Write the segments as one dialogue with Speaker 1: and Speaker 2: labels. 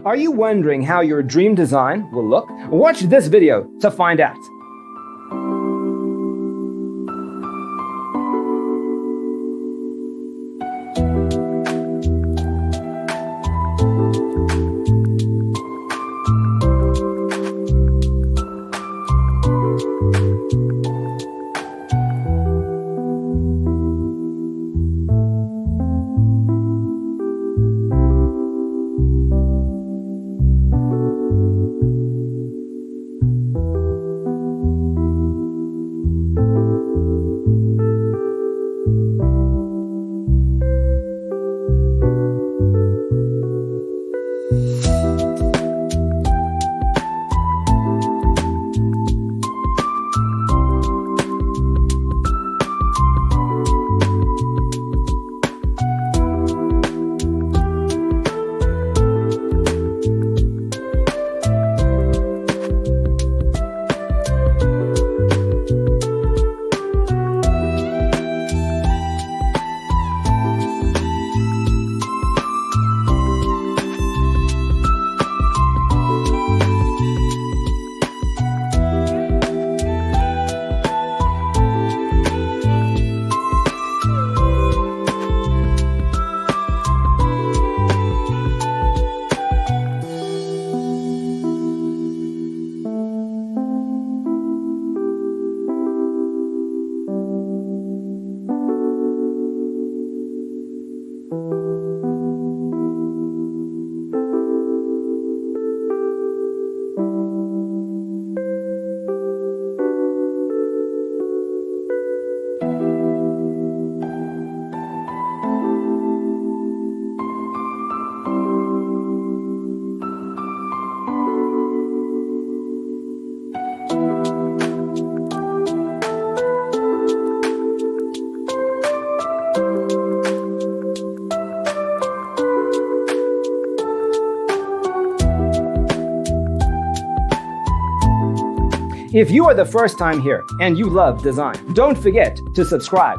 Speaker 1: Are you wondering how your dream design will look? Watch this video to find out. If you are the first time here and you love design, don't forget to subscribe.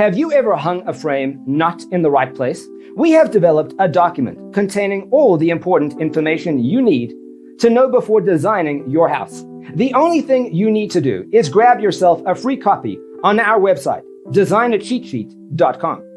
Speaker 1: Have you ever hung a frame not in the right place? We have developed a document containing all the important information you need to know before designing your house. The only thing you need to do is grab yourself a free copy on our website, designacheatsheet.com.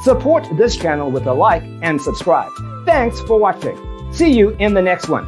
Speaker 1: Support this channel with a like and subscribe. Thanks for watching. See you in the next one.